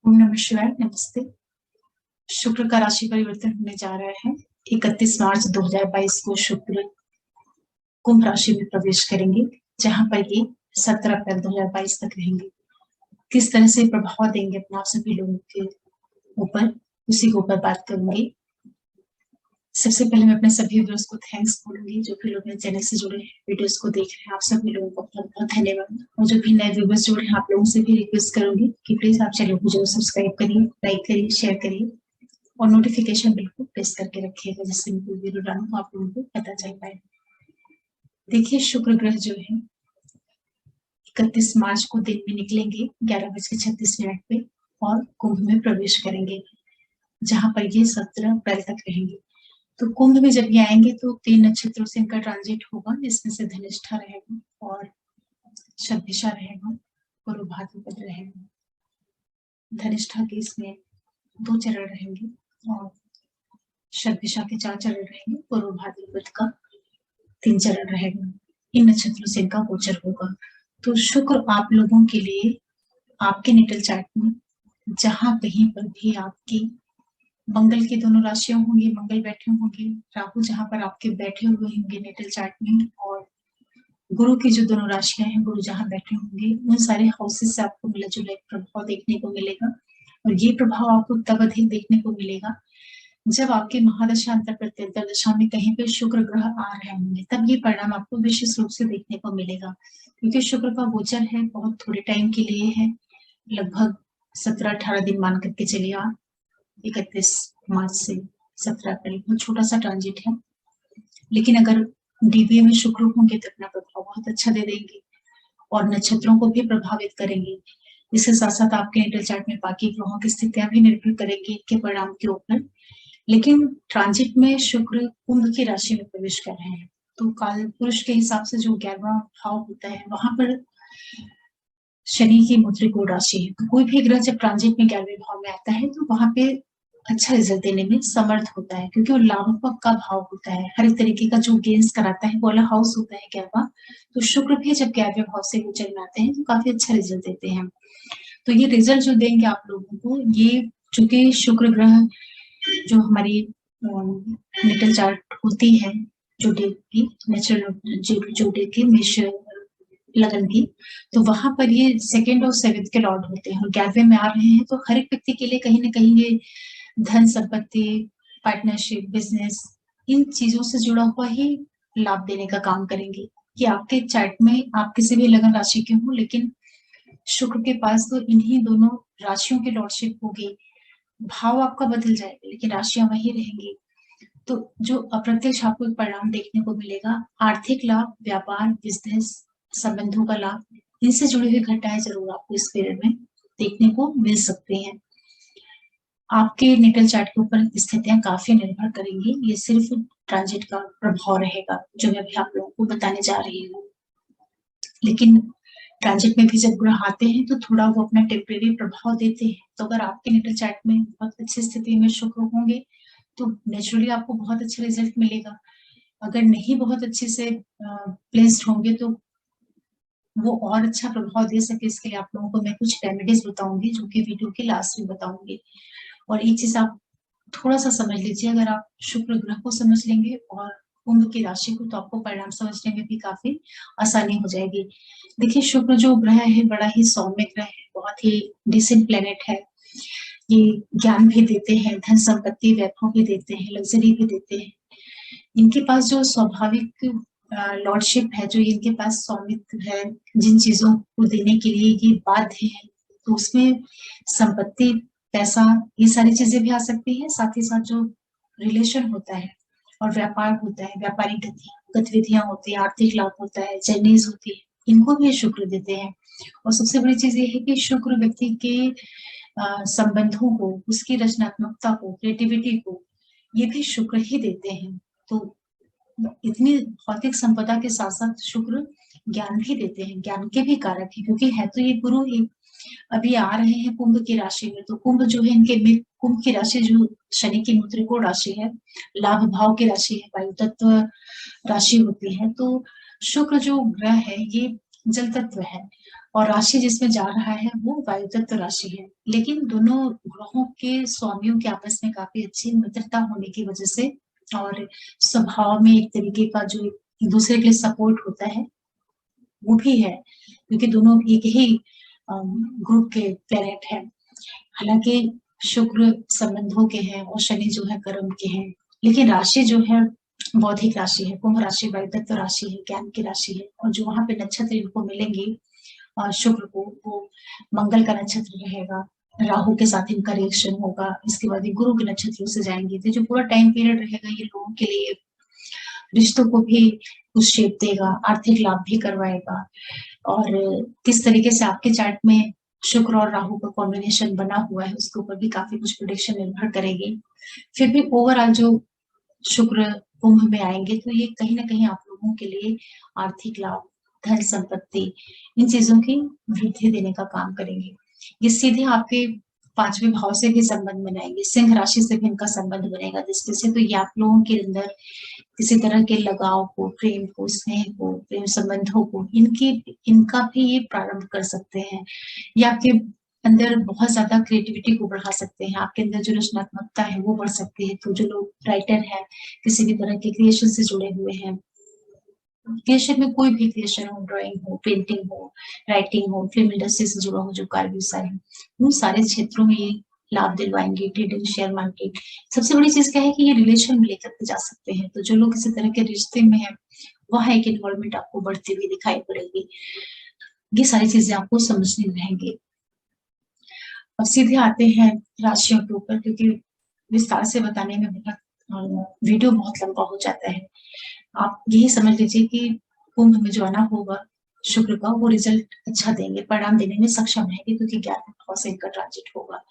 ओम नमः शिवाय। नमस्ते। शुक्र का राशि परिवर्तन होने जा रहा है। 31 मार्च 2022 को शुक्र कुंभ राशि में प्रवेश करेंगे, जहां पर ये 17 अप्रैल 2022 तक रहेंगे। किस तरह से प्रभाव देंगे अपना सभी लोगों के ऊपर, उसी के ऊपर बात करूंगी। सबसे पहले मैं अपने सभी व्यूअर्स को थैंक्स बोलूंगी, जो भी लोग मेरे चैनल से जुड़े हैं, वीडियोस को देख रहे हैं। आप सभी लोगों को बहुत बहुत धन्यवाद। और जो भी नए व्यूअर्स जुड़े हैं, आप लोगों से भी रिक्वेस्ट करूंगी कि प्लीज आप चैनल को जरूर सब्सक्राइब करिए, लाइक करिए, शेयर करिए और नोटिफिकेशन बिल्कुल प्रेस करके रखिएगा, जिससे मैं कोई वीडियो डालूं तो आप लोगों को पता चल पाए। देखिए, शुक्र ग्रह जो है 31 मार्च को दिन में निकलेंगे 11:36 पे और कुंभ में प्रवेश करेंगे, जहां पर ये 17 अप्रैल तक रहेंगे। तो कुंभ में जब ये आएंगे तो 3 नक्षत्रों से इनका ट्रांजिट होगा, जिसमें से धनिष्ठा रहेगा और शतभिषा रहेगा, पूर्वभाद्रपद रहेगा। धनिष्ठा के इसमें 2 चरण रहेंगे और शतभिषा के 4 चरण रहेंगे, पूर्व भाद्रपद का 3 चरण रहेगा। इन नक्षत्रों से इनका गोचर होगा। तो शुक्र आप लोगों के लिए आपके नेटल चार्ट में जहां कहीं पर भी आपकी मंगल की दोनों राशियां होंगी, मंगल बैठे होंगे, राहु जहां पर आपके बैठे हुए होंगे नेटल चार्ट में, और गुरु की जो दोनों राशियां हैं, गुरु जहां बैठे होंगे, उन सारे हाउसेस से आपको मिला जुला एक प्रभाव देखने को मिलेगा। और ये प्रभाव आपको तब अधिक देखने को मिलेगा जब आपके महादशा अंतर प्रत्यंतर दशा में कहीं पे शुक्र ग्रह आ रहे होंगे, तब ये परिणाम आपको विशेष रूप से देखने को मिलेगा। क्योंकि शुक्र का गोचर है बहुत थोड़े टाइम के लिए है, लगभग 17-18 दिन मान करके चलिए आप। 31 मार्च से 17 अप्रैल, बहुत छोटा सा ट्रांजिट है, लेकिन अगर डीबीए में शुक्र होंगे तो अपना प्रभाव बहुत अच्छा दे देंगे और नक्षत्रों को भी प्रभावित करेंगे। इसके साथ साथ आपके नेटल चार्ट में बाकी ग्रहों की स्थितियां भी निर्भर करेंगी इनके परिणाम के ऊपर। लेकिन ट्रांजिट में शुक्र कुंभ की राशि में प्रवेश कर रहे हैं, तो काल पुरुष के हिसाब से जो 11वां भाव होता है, वहां पर शनि की मुद्रिकोण राशि है। तो कोई भी ग्रह जब ट्रांजिट में 11वें भाव में आता है तो वहां पे अच्छा रिजल्ट देने में समर्थ होता है, क्योंकि वो लाभ का भाव होता है। हर एक तरीके का जो गेन्स कराता है वो वाला हाउस होता है 11वां। तो शुक्र भी जब 11वें भाव से गोचर में आते हैं तो काफी अच्छा रिजल्ट देते हैं। तो ये रिजल्ट जो देंगे आप लोगों को, ये चूंकि शुक्र ग्रह जो हमारी नेटल चार्ट होती है जोड़े की, नेचुरल जोड़े की, मेष लगन की, तो वहां पर ये 2nd और 7th के लॉर्ड होते हैं और 11वें में आ रहे हैं। तो हर एक व्यक्ति के लिए कहीं ना कहीं ये धन संपत्ति, पार्टनरशिप, बिजनेस, इन चीजों से जुड़ा हुआ ही लाभ देने का काम करेंगे। कि आपके चार्ट में आप किसी भी लगन राशि के हो, लेकिन शुक्र के पास तो इन्हीं दोनों राशियों की लॉर्डशिप होगी। भाव आपका बदल जाएगा लेकिन राशियां वही रहेंगी। तो जो अप्रत्यक्ष आपको एक परिणाम देखने को मिलेगा, आर्थिक लाभ, व्यापार, बिजनेस, संबंधों का लाभ, इनसे जुड़ी हुई घटनाएं जरूर आपको इस पीरियड में देखने को मिल सकती हैं। आपके नेटल चार्ट के ऊपर स्थितियां काफी निर्भर करेंगी। ये सिर्फ ट्रांजिट का प्रभाव रहेगा जो मैं अभी आप लोगों को बताने जा रही हूँ। लेकिन ट्रांजिट में भी जब ग्रह आते हैं तो थोड़ा वो अपना टेम्परेरी प्रभाव देते हैं। तो अगर आपके नेटल चार्ट में बहुत अच्छी स्थिति में शुक्र होंगे तो नेचुरली आपको बहुत अच्छा रिजल्ट मिलेगा। अगर नहीं बहुत अच्छे से प्लेस्ड होंगे तो वो और अच्छा प्रभाव दे सके, इसके लिए आप लोगों को मैं कुछ रेमेडीज बताऊंगी, जो कि वीडियो के लास्ट में बताऊंगी। और एक चीज आप थोड़ा सा समझ लीजिए, अगर आप शुक्र ग्रह को समझ लेंगे और कुंभ की राशि को, तो आपको परिणाम समझने में भी काफी आसानी हो जाएगी। देखिए, शुक्र जो ग्रह है बड़ा ही सौम्य ग्रह है, बहुत ही डिसेंट प्लेनेट है। ये ज्ञान भी देते हैं, धन संपत्ति, वैभव भी देते हैं, लग्जरी भी देते हैं। इनके पास जो स्वाभाविक लॉर्डशिप है, जो इनके पास स्वामित्व है, जिन चीजों को देने के लिए ये बाध्य है, तो उसमें संपत्ति, पैसा, ये सारी चीजें भी आ सकती है। साथ ही साथ जो रिलेशन होता है और व्यापार होता है, व्यापारिक गतिविधियां होती है, आर्थिक लाभ होता है, जर्नीज होती है, इनको भी शुक्र देते हैं। और सबसे बड़ी चीज ये है कि शुक्र व्यक्ति के संबंधों को, उसकी रचनात्मकता को, क्रिएटिविटी को, ये भी शुक्र ही देते हैं। तो इतनी भौतिक संपदा के साथ साथ शुक्र ज्ञान भी देते हैं, ज्ञान के भी कारक है, क्योंकि है तो ये गुरु ही। अभी आ रहे हैं कुंभ की राशि में, तो कुंभ जो है इनके में, कुंभ की राशि जो शनि की मुद्रिकोण राशि है, लाभ भाव की राशि है, वायु तत्व राशि होती है। तो शुक्र जो ग्रह है ये जल तत्व है और राशि जिसमें जा रहा है वो वायु तत्व राशि है। लेकिन दोनों ग्रहों के स्वामियों के आपस में काफी अच्छी मित्रता होने की वजह से और स्वभाव में एक तरीके का जो एक दूसरे के लिए सपोर्ट होता है वो भी है, क्योंकि दोनों एक ही ग्रुप के प्लेनेट हैं। हालांकि शुक्र संबंधों के हैं और शनि जो है कर्म के हैं, लेकिन राशि जो है बौद्धिक राशि है। कुंभ राशि वायु तत्व राशि है, ज्ञान की राशि है। और जो वहां पे नक्षत्र इनको मिलेंगे शुक्र को, वो मंगल का नक्षत्र रहेगा, राहु के साथ इनका रिएक्शन होगा। इसके बाद ये गुरु के नक्षत्रों से जाएंगे। तो जो पूरा टाइम पीरियड रहेगा ये लोगों के लिए रिश्तों को भी कुछ शेप देगा, आर्थिक लाभ भी करवाएगा। और किस तरीके से आपके चार्ट में शुक्र और राहु का कॉम्बिनेशन बना हुआ है उसके ऊपर भी काफी कुछ प्रेडिक्शन निर्भर करेगी। फिर भी ओवरऑल जो शुक्र कुंभ में आएंगे तो ये कहीं ना कहीं आप लोगों के लिए आर्थिक लाभ, धन संपत्ति, इन चीजों की वृद्धि देने का काम करेंगे। ये सीधे आपके 5वें भाव से भी संबंध बनाएंगे, सिंह राशि से भी इनका संबंध बनेगा दृष्टि से। तो ये आप लोगों के अंदर किसी तरह के लगाव को, प्रेम को, स्नेह को, प्रेम संबंधों को, इनका भी ये प्रारंभ कर सकते हैं। या आपके अंदर बहुत ज्यादा क्रिएटिविटी को बढ़ा सकते हैं, आपके अंदर जो रचनात्मकता है वो बढ़ सकती है। तो जो लोग राइटर है, किसी भी तरह के क्रिएशन से जुड़े हुए हैं, क्रिएशन में कोई भी क्रिएशन हो, ड्राइंग हो, पेंटिंग हो, राइटिंग हो, फिल्म इंडस्ट्री से जुड़ा हो जो कार्य व्यवसाय है, उन सारे क्षेत्रों में ये लाभ दिलवाएंगे। Trading, share market. सबसे बड़ी चीज क्या है कि ये रिलेशन में लेकर के जा सकते हैं। तो जो लोग किसी तरह के रिश्ते में है वह एक इन्वॉल्वमेंट आपको बढ़ती हुई दिखाई पड़ेगी। ये सारी चीजें आपको समझनी रहेंगी। अब सीधे आते हैं राशियों के ऊपर, क्योंकि विस्तार से बताने में बहुत वीडियो बहुत लंबा हो जाता है। आप यही समझ लीजिए कि कुंभ में जो आना होगा शुक्र का, वो रिजल्ट अच्छा देंगे, परिणाम देने में सक्षम रहेंगे, क्योंकि 11वें भाव से इनका ट्रांजिट होगा।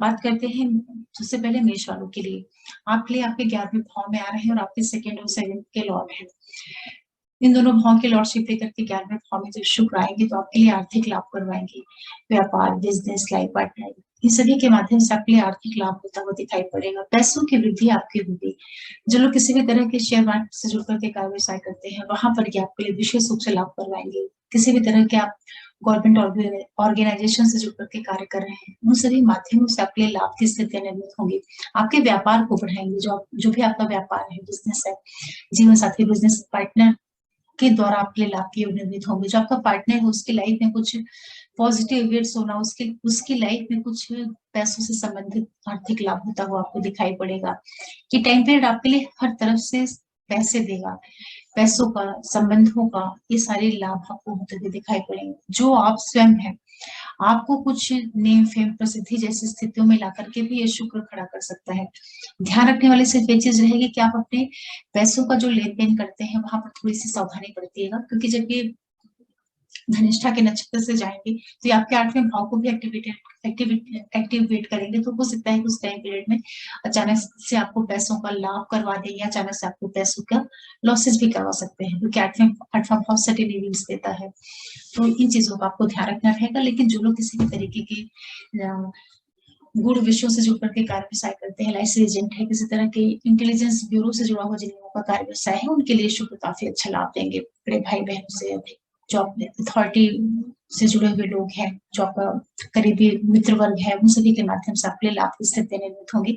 बात करते हैं सबसे पहले मेष वालों के लिए। आपके लिए आपके 11वें भाव में आ रहे हैं और आपके सेकंड और 7th के लॉर्ड हैं। इन दोनों भाव की लॉर्डशिप लेकर के 11वें भाव में जब शुक्र आएंगे तो आपके लिए आर्थिक लाभ करवाएंगे। व्यापार, बिजनेस, लाइफ पार्टनर, इन सभी के माध्यम से आपके लिए आर्थिक लाभ होता हुआ दिखाई पड़ेगा। पैसों की वृद्धि आपकी होगी। जो लोग किसी भी तरह के शेयर मार्केट से जुड़ करके कार्य व्यवसाय करते हैं वहां पर ये आपके लिए विशेष रूप से लाभ करवाएंगे। किसी भी तरह के आप गवर्नमेंट ऑर्गेनाइजेशन से जुड़ करके कार्य कर रहे हैं, उन सभी माध्यमों से आपके लिए लाभ की स्थितियां निर्मित होंगी। आपके व्यापार को बढ़ाएंगे। जो भी आपका व्यापार है, बिजनेस है, जीवन साथी, बिजनेस पार्टनर के द्वारा आपके लिए लाभ की निर्मित होंगे। जो आपका पार्टनर है उसकी लाइफ में कुछ पॉजिटिव इवेंट्स होना, उसकी लाइफ में कुछ पैसों से संबंधित आर्थिक लाभ होता हुआ आपको दिखाई पड़ेगा। ये टाइम पीरियड आपके लिए हर तरफ से पैसे देगा, पैसों का, संबंधों का, ये सारे लाभ आपको होते हुए दिखाई पड़ेंगे। जो आप स्वयं है, आपको कुछ नेम, फेम, प्रसिद्धि जैसी स्थितियों में ला करके भी ये शुक्र खड़ा कर सकता है। ध्यान रखने वाली सिर्फ ये चीज रहेगी कि आप अपने पैसों का जो लेन देन करते हैं वहां पर थोड़ी सी सावधानी बरतिएगा, क्योंकि जब ये धनिष्ठा के नक्षत्र से जाएंगे तो ये आपके 8वें भाव को भी एक्टिवेट करेंगे। तो हो सकता है कि उस टाइम पीरियड में अचानक से आपको पैसों का लाभ करवा दें या अचानक से आपको पैसों का लॉसेस भी करवा सकते हैं, क्योंकि 8वां भाव सडन इवेंट्स देता है। तो इन चीजों का आपको ध्यान रखना रहेगा। लेकिन जो लोग किसी भी तरीके के गुड़ विषयों से जुड़ करके कार्य व्यवसाय करते हैं, लाइसेंस एजेंट है, किसी तरह के इंटेलिजेंस ब्यूरो से जुड़ा हुआ जिन लोगों का कार्य व्यवसाय है, उनके लिए शुक्र काफी अच्छा लाभ देंगे। बड़े भाई बहनों से, जो अथॉरिटी से जुड़े हुए लोग हैं, जो आपका करीबी मित्र वर्ग है, उन सभी के माध्यम से आपके लिए लाभ की स्थितियां निर्मित होंगी।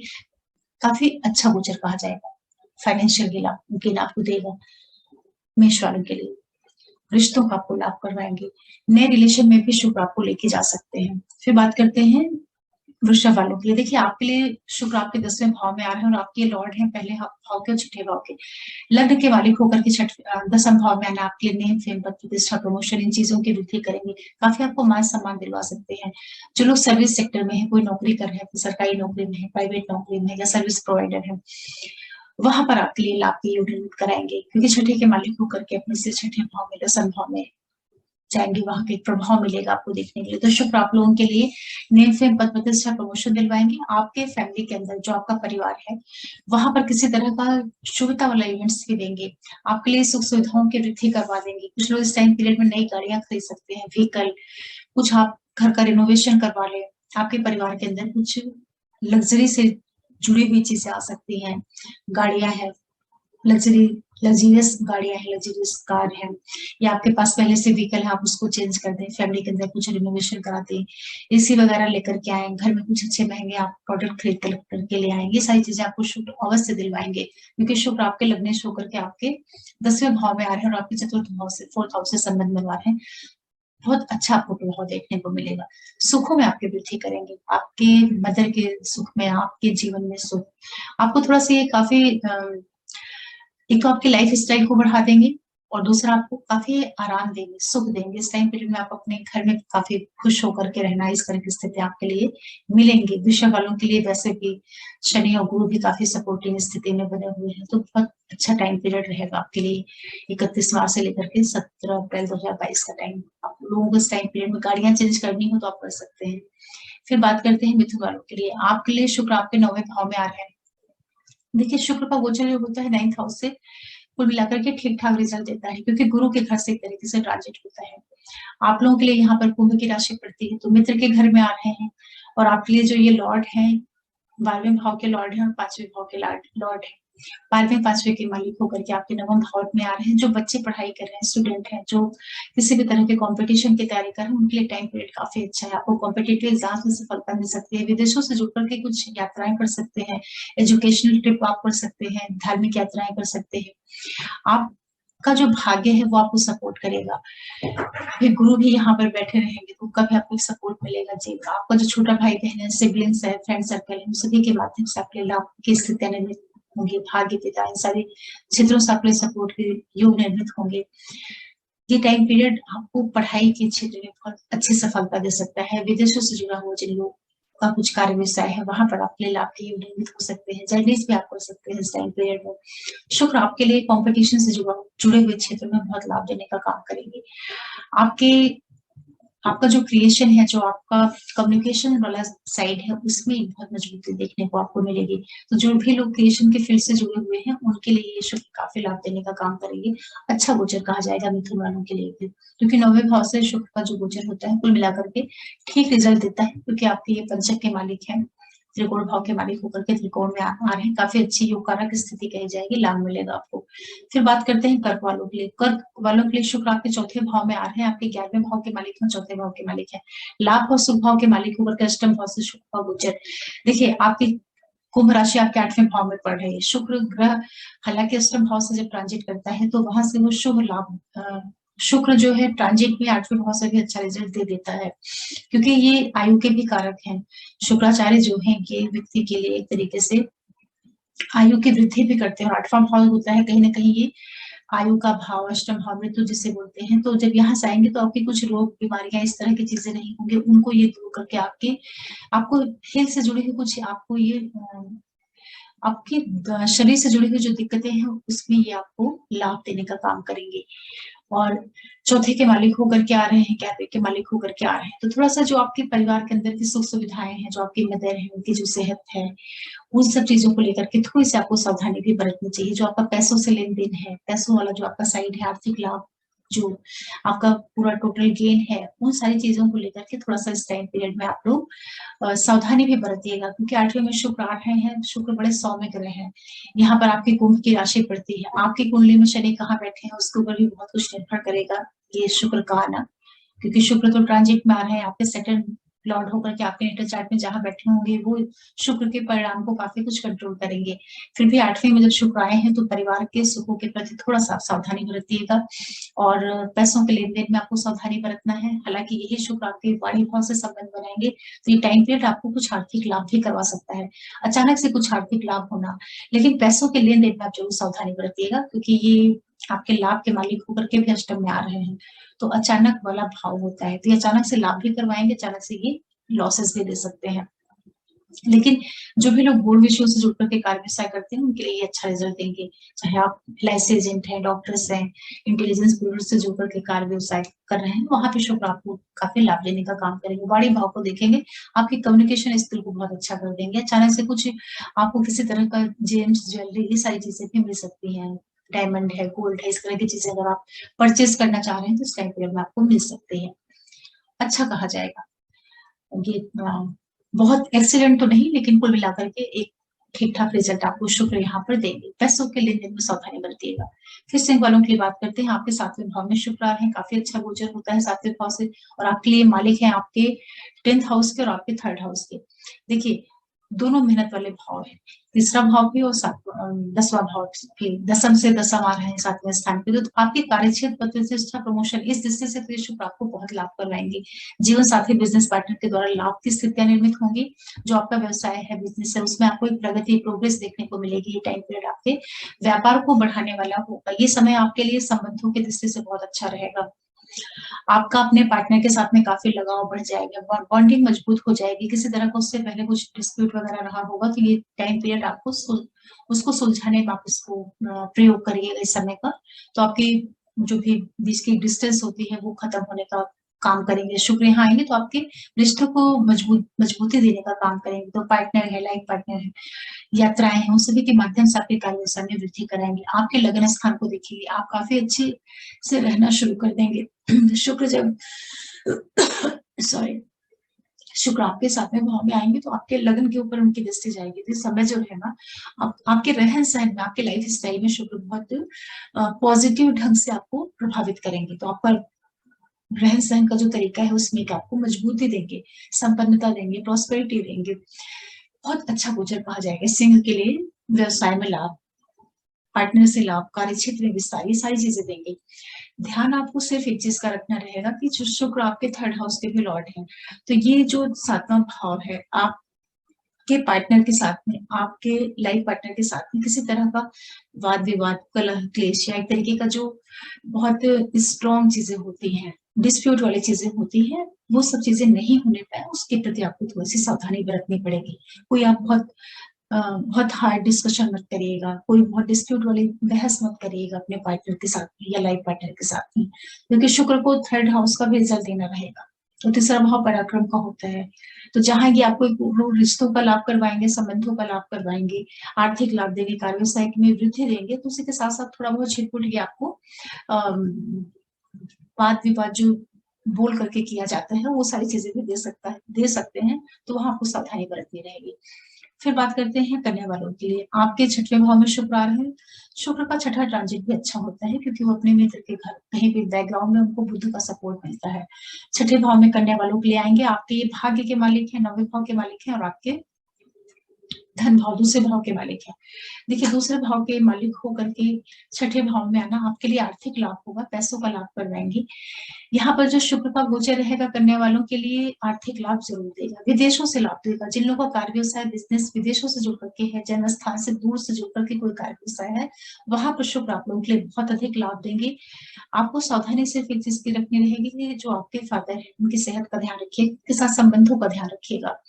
काफी अच्छा गोचर कहा जाएगा। फाइनेंशियल लाभ आपको देगा। मेष वालों के लिए रिश्तों का आपको लाभ करवाएंगे। नए रिलेशन में भी शुक्र आपको लेके जा सकते हैं। फिर बात करते हैं वृषभ वालों के लिए। देखिए आपके लिए शुक्र आपके 10वें भाव में आ रहे हैं और आपके लॉर्ड हैं पहले भाव के और छठे भाव के। लग्न के मालिक होकर के 10वें भाव में आना आपके लिए नेम, फेम, पद प्रतिष्ठा, प्रमोशन, इन चीजों की वृद्धि करेंगे। काफी आपको मान सम्मान दिलवा सकते हैं। जो लोग सर्विस सेक्टर में है, कोई नौकरी कर रहे हैं, सरकारी नौकरी में है, प्राइवेट नौकरी में है या सर्विस प्रोवाइडर है, वहां पर आपके लिए लाभ की योग निर्मित कराएंगे, क्योंकि छठे के मालिक होकर के अपने से छठे भाव में, 10वें भाव में जाएंगे। वहां का एक प्रभाव मिलेगा आपको देखने के लिए। तो शुक्र आप लोगों के लिए नेम, फेम, पद प्रतिष्ठा, प्रमोशन दिलवाएंगे। आपके फैमिली के अंदर जो आपका परिवार है वहां पर किसी तरह का शुभता वाला इवेंट्स भी देंगे। आपके लिए सुख सुविधाओं की वृद्धि करवा देंगे। कुछ लोग इस टाइम पीरियड में नई गाड़ियां खरीद सकते हैं, व्हीकल, कुछ आप घर का रिनोवेशन करवा ले। आपके परिवार के अंदर कुछ लग्जरी से जुड़ी हुई चीजें आ सकती हैं, गाड़ियां है, लग्जरी लग्जरियस गाड़ियां हैं, लग्जरियस कार है, या आपके पास पहले से व्हीकल है, आप उसको चेंज कर दें, फैमिली के अंदर कुछ रिनोवेशन करा दें, एसी वगैरह लेकर के आए, घर में कुछ अच्छे महंगे आप प्रोडक्ट खरीद कर करके ले आए, ये सारी चीजें आपको शुक्र अवश्य दिलवाएंगे, क्योंकि शुक्र आपके लग्नेश होकर के आपके 10वें भाव में आ रहे हैं और आपके चतुर्थ भाव से, फोर्थ हाउस से संबंध बनवा रहे हैं। बहुत अच्छा आपको प्रभाव देखने को मिलेगा। सुखों में आपकी वृद्धि करेंगे, आपके मदर के सुख में, आपके जीवन में सुख। आपको थोड़ा सा ये काफी एक तो आपकी लाइफ स्टाइल को बढ़ा देंगे, और दूसरा आपको काफी आराम देंगे, सुख देंगे। इस टाइम पीरियड में आप अपने घर में काफी खुश होकर के रहना, इस तरह की स्थिति आपके लिए मिलेंगी। विषय वालों के लिए वैसे भी शनि और गुरु भी काफी सपोर्टिंग स्थिति में बने हुए हैं, तो बहुत अच्छा टाइम पीरियड रहेगा आपके लिए। 31 मार्च से लेकर के 17 अप्रैल 2022 का टाइम, आप लोगों को इस टाइम पीरियड में गाड़ियां चेंज करनी हो तो आप कर सकते हैं। फिर बात करते हैं मिथुन वालों के लिए। आपके लिए शुक्र आपके 9वें भाव में आ रहे हैं। देखिए, शुक्र का गोचर जो होता है 9th हाउस से, कुल मिलाकर के ठीक ठाक रिजल्ट देता है, क्योंकि गुरु के घर से एक तरीके से ट्रांजिट होता है। आप लोगों के लिए यहाँ पर कुंभ की राशि पड़ती है, तो मित्र के घर में आ रहे हैं, और आपके लिए जो ये लॉर्ड है 12वें भाव के लॉर्ड है और 5वें भाव के लॉर्ड है, 12वें 5वें के मालिक होकर के आपके 9वें भाव में आ रहे हैं। जो बच्चे पढ़ाई कर रहे हैं, स्टूडेंट हैं, जो किसी भी तरह के कंपटीशन की तैयारी कर रहे हैं, उनके लिए टाइम पीरियड काफी अच्छा है। आपको कॉम्पिटेटिव एग्जाम में सफलता मिल सकती है, विदेशों से जुड़कर के कुछ यात्राएं कर सकते हैं, एजुकेशनल ट्रिप आप कर सकते हैं, धार्मिक यात्राएं कर सकते हैं। आपका जो भाग्य है वो आपको सपोर्ट करेगा। फिर गुरु भी यहाँ पर बैठे रहेंगे तो उनका भी आपको सपोर्ट मिलेगा जी। आपका जो छोटा भाई बहन है, सिबलिंग्स है, फ्रेंड सर्कल है, उन सभी के माध्यम से आपके लाभ की स्थितियां निर्मित होंगी। भाग्य पिता इन सारे क्षेत्रों से आपके सपोर्ट के योग निर्मित होंगे। ये टाइम पीरियड आपको पढ़ाई के क्षेत्र में बहुत अच्छी सफलता दे सकता है। विदेशों से जुड़ा हुआ जिन लोग का कुछ कार्य व्यवसाय है, वहां पर आपके लाभ के योग निर्मित हो सकते हैं। जर्नीज भी आप कर सकते हैं इस टाइम पीरियड में। शुक्र आपके लिए कंपटीशन से जुड़े हुए क्षेत्र में बहुत लाभ देने का काम करेंगे। आपके आपका जो क्रिएशन है, जो आपका कम्युनिकेशन वाला साइड है, उसमें बहुत मजबूती देखने को आपको मिलेगी। तो जो भी लोग क्रिएशन के फील्ड से जुड़े हुए हैं, उनके लिए ये शुक्र काफी लाभ देने का काम करेंगे। अच्छा गोचर कहा जाएगा मिथुन वालों के लिए भी, क्योंकि 9वें भाव से शुक्र का जो गोचर होता है कुल मिलाकर के ठीक रिजल्ट देता है, क्योंकि आपके ये पंचक के मालिक है, त्रिकोण भाव के मालिक होकर के त्रिकोण में आ रहे हैं। काफी अच्छी योग कारक स्थिति कही जाएगी, लाभ मिलेगा आपको। फिर बात करते हैं कर्क वालों के लिए। कर्क वालों के लिए शुक्र आपके चौथे भाव में आ रहे हैं, आपके 11वें भाव के मालिक हैं, चौथे भाव के मालिक है, लाभ और सुख भाव के मालिक होकर के अष्टम भाव से शुक्र का गोचर। देखिए, आपकी कुंभ राशि आपके 8वें भाव में पड़ रही है। शुक्र ग्रह हालांकि अष्टम भाव से जब ट्रांजिट करता है तो वहां से वो शुभ लाभ, शुक्र जो है ट्रांजिट में 8वें भाव से भी अच्छा रिजल्ट दे देता है, क्योंकि ये आयु के भी कारक हैं। शुक्राचार्य जो है ये व्यक्ति के लिए एक तरीके से आयु की वृद्धि भी करते हैं, और 8वां भाव होता है कहीं ना कहीं ये आयु का भाव, अष्टम भाव मृत्यु जिसे बोलते हैं। तो जब यहाँ से आएंगे तो आपकी कुछ रोग बीमारियां इस तरह की चीजें नहीं होंगी, उनको ये दूर करके आपको हेल्थ से जुड़ी हुई कुछ आपको ये आपके शरीर से जुड़ी हुई जो दिक्कतें हैं उसमें ये आपको लाभ देने का काम करेंगे। और चौथे के मालिक होकर के आ रहे हैं, 11वें के मालिक होकर के आ रहे हैं, तो थोड़ा सा जो आपके परिवार के अंदर की सुख सुविधाएं हैं, जो आपकी मदर है, उनकी जो सेहत है, उन सब चीजों को लेकर के थोड़ी सी आपको सावधानी भी बरतनी चाहिए। जो आपका पैसों से लेन देन है, पैसों वाला जो आपका साइड है, आर्थिक लाभ, जो आपका पूरा टोटल गेन है, उन सारी चीजों को लेकर के थोड़ा सा इस टाइम पीरियड में आप लोग सावधानी भी बरतिएगा, क्योंकि 8वें में शुक्र आ रहे हैं। शुक्र बड़े सौम्य ग्रह हैं। यहाँ पर आपकी कुंभ की राशि पड़ती है, आपकी कुंडली में शनि कहाँ बैठे हैं उसके ऊपर भी बहुत कुछ निर्भर करेगा ये शुक्र का आना, क्योंकि शुक्र तो ट्रांजिट में आ रहे हैं, आपके सेकंड लॉर्ड होकर के आपके नेटल चार्ट में जहां बैठे होंगे वो शुक्र के परिणाम को काफी कुछ कंट्रोल करेंगे। फिर भी 8वें में जब शुक्र आए हैं तो परिवार के सुखों के प्रति थोड़ा सा सावधानी बरतिएगा, और पैसों के लेन देन में आपको सावधानी बरतना है। हालांकि यही शुक्र आपके वाणी भाव से संबंध बनाएंगे, तो ये टाइम पीरियड आपको कुछ आर्थिक लाभ भी करवा सकता है, अचानक से कुछ आर्थिक लाभ होना। लेकिन पैसों के लेन देन में आप जरूर सावधानी बरतिएगा, क्योंकि ये आपके लाभ के मालिक होकर के भी अष्टम में आ रहे हैं, तो अचानक वाला भाव होता है, तो ये अचानक से लाभ भी करवाएंगे, अचानक से ये लॉसेस भी दे सकते हैं। लेकिन जो भी लोग बोर्ड विषयों से जुड़कर के कार्य व्यवसाय करते हैं उनके लिए ये अच्छा रिजल्ट देंगे, चाहे आप एलआईसी एजेंट हैं, डॉक्टर्स हैं, इंटेलिजेंस ब्यूरो से जुड़कर के कार्य व्यवसाय कर रहे हैं, वहां पे शुक्र आपको काफी लाभ देने का काम करेंगे। वाणी भाव को देखेंगे, आपकी कम्युनिकेशन स्किल को बहुत अच्छा कर देंगे। अचानक से कुछ आपको किसी तरह का जेम्स, ज्वेलरी, ये सारी चीजें भी मिल सकती हैं, डायमंड है, गोल्ड है, इस तरह की चीजें अगर आप परचेज करना चाह रहे हैं तो इस टाइम पीरियड में आपको मिल सकती है। अच्छा कहा जाएगा ये, बहुत एक्सीडेंट तो नहीं, लेकिन कुल मिलाकर के एक ठीक ठाक रिजल्ट आपको शुक्र यहाँ पर देंगे। पैसों के लेन देन में सावधानी बरतिएगा। फिर सिंह वालों के लिए बात करते हैं, आपके 7वें भाव में शुक्र आ रहे हैं, काफी अच्छा गोचर होता है 7वें भाव से, और आपके लिए मालिक है आपके 10th हाउस के और आपके 3rd हाउस के। देखिए दोनों मेहनत वाले भाव है, तीसरा भाव भी और 10वां भाव भी, दसम से दसम आ रहे हैं 7वें स्थान पे, तो आपके कार्यक्षेत्र प्रतिष्ठा प्रमोशन इस दृष्टि से तो शुक्र आपको बहुत लाभ करवाएंगे। जीवन साथी बिजनेस पार्टनर के द्वारा लाभ की स्थितियां निर्मित होंगी। जो आपका व्यवसाय है, बिजनेस है, उसमें आपको एक प्रगति प्रोग्रेस देखने को मिलेगी। ये टाइम पीरियड आपके व्यापार को बढ़ाने वाला होगा। ये समय आपके लिए संबंधों की दृष्टि से बहुत अच्छा रहेगा। आपका अपने पार्टनर के साथ में काफी लगाव बढ़ जाएगा, बॉन्डिंग मजबूत हो जाएगी। किसी तरह का उससे पहले कुछ डिस्प्यूट वगैरह रहा होगा तो ये टाइम पीरियड आपको उसको सुलझाने में आप इसको प्रयोग करिएगा इस समय का। तो आपकी जो भी बीच की डिस्टेंस होती है वो खत्म होने का काम करेंगे। शुक्र यहाँ आएंगे तो आपके रिश्तों को मजबूती देने का काम करेंगे। तो पार्टनर है, लाइफ पार्टनर है, यात्राएं हैं, उन सभी के माध्यम से आपके कार्य में वृद्धि कराएंगे। आपके लगन स्थान को देखिए, आप काफी अच्छे से रहना शुरू कर देंगे। शुक्र जब सॉरी शुक्र आपके 7वें भाव में आएंगे तो आपके लगन के ऊपर उनकी दृष्टि जाएगी। तो समय जो है ना, आपके रहन सहन में, आपके लाइफ स्टाइल में शुक्र बहुत पॉजिटिव ढंग से आपको प्रभावित करेंगे। तो आपका रहन सहन का जो तरीका है उसमें आपको मजबूती देंगे, संपन्नता देंगे, प्रॉस्पेरिटी देंगे। बहुत अच्छा गोचर कहा जाएगा सिंह के लिए। व्यवसाय में लाभ, पार्टनर से लाभ, कार्य क्षेत्र में विस्तार, ये सारी चीजें देंगे। ध्यान आपको सिर्फ एक चीज का रखना रहेगा कि जो शुक्र आपके 3rd हाउस के भी लॉर्ड हैं, तो ये जो 7वां भाव है, आपके पार्टनर के साथ में, आपके लाइफ पार्टनर के साथ में किसी तरह का वाद विवाद, कलह, क्लेश या एक तरीके का जो बहुत स्ट्रॉन्ग चीजें होती हैं, डिस्प्यूट वाली चीजें होती हैं, वो सब चीजें नहीं होने पाए, उसके प्रति आपको थोड़ी सी सावधानी बरतनी पड़ेगी। कोई आप बहुत हार्ड डिस्कशन मत करिएगा, कोई बहुत डिस्प्यूट वाली बहस मत करिएगा अपने पार्टनर के साथ में या लाइफ पार्टनर के साथ में, क्योंकि शुक्र को 3rd हाउस का भी रिजल्ट देना रहेगा। तो तीसरा भाव पराक्रम का होता है, तो जहां ये आपको रिश्तों का लाभ करवाएंगे, संबंधों का लाभ करवाएंगे, आर्थिक लाभ देंगे, कार्य व्यवसाय में वृद्धि देंगे, तो उसी के साथ साथ थोड़ा बहुत छिटपुट ये आपको वाद विवाद जो बोल करके किया जाता है वो सारी चीजें भी दे सकते हैं। तो वहां आपको सावधानी बरतनी रहेगी। फिर बात करते हैं कन्या वालों के लिए। आपके 6वें भाव में शुक्र आ रहे हैं। शुक्र का 6ठा ट्रांजिट भी अच्छा होता है क्योंकि वो अपने मित्र के घर कहीं भी बैकग्राउंड में उनको बुद्ध का सपोर्ट मिलता है। 6ठे भाव में कन्या वालों के लिए आएंगे। आपके ये भाग्य के मालिक है, 9वें भाव के मालिक है और आपके धन भाव, दूसरे भाव के मालिक है। देखिए दूसरे भाव के मालिक होकर के 6ठे भाव में आना आपके लिए आर्थिक लाभ होगा, पैसों का लाभ करवाएंगे। यहाँ पर जो शुक्र का गोचर रहेगा कन्या वालों के लिए आर्थिक लाभ जरूर देगा, विदेशों से लाभ देगा। जिन लोगों का कार्य व्यवसाय बिजनेस विदेशों से जुड़ करके है, जन्म स्थान से दूर से जुड़ करके कोई कार्य व्यवसाय है, वहां पर शुक्र आप लोगों के लिए बहुत अधिक लाभ देंगे। आपको सावधानी सिर्फ एक चीज की रखनी रहेगी कि जो आपके फादर है उनकी सेहत का ध्यान रखिए, उनके साथ संबंधों का ध्यान रखिएगा।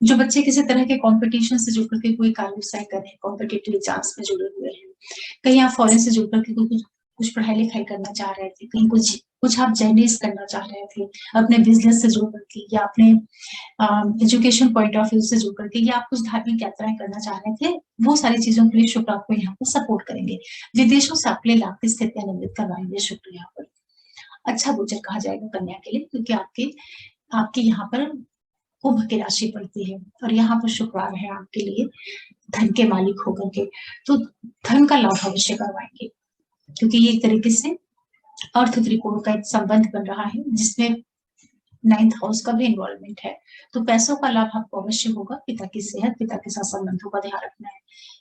जो बच्चे किसी तरह के कंपटीशन से जुड़ करके कोई कार्य व्यवसाय कर रहे हैं, कॉम्पिटेटिव एग्जाम्स में जुड़े हुए हैं, कहीं आप फॉरेन से जुड़ करके कुछ पढ़ाई लिखाई करना चाह रहे थे, कहीं कुछ आप जर्नीज करना चाह रहे थे अपने बिजनेस से जुड़ करके या अपने एजुकेशन पॉइंट ऑफ व्यू से जुड़ करके, या आप कुछ धार्मिक यात्राएं करना चाह रहे थे, वो सारी चीजों के लिए शुक्र आपको यहाँ पर सपोर्ट करेंगे। विदेशों से आपके लिए लाभ की स्थितियां निर्मित करवाएंगे शुक्र यहाँ पर। अच्छा गोचर कहा जाएगा कन्या के लिए क्योंकि आपके यहाँ पर कुंभ की राशि पड़ती है और यहाँ पर शुक्र है आपके लिए धन के मालिक होकर के, तो धन का लाभ अवश्य करवाएंगे क्योंकि ये एक तरीके से अर्थ त्रिकोण का एक संबंध बन रहा है जिसमें 9th हाउस का भी इन्वॉल्वमेंट है। तो पैसों का लाभ आपको अवश्य होगा। पिता की सेहत, पिता के साथ संबंधों का ध्यान रखना है।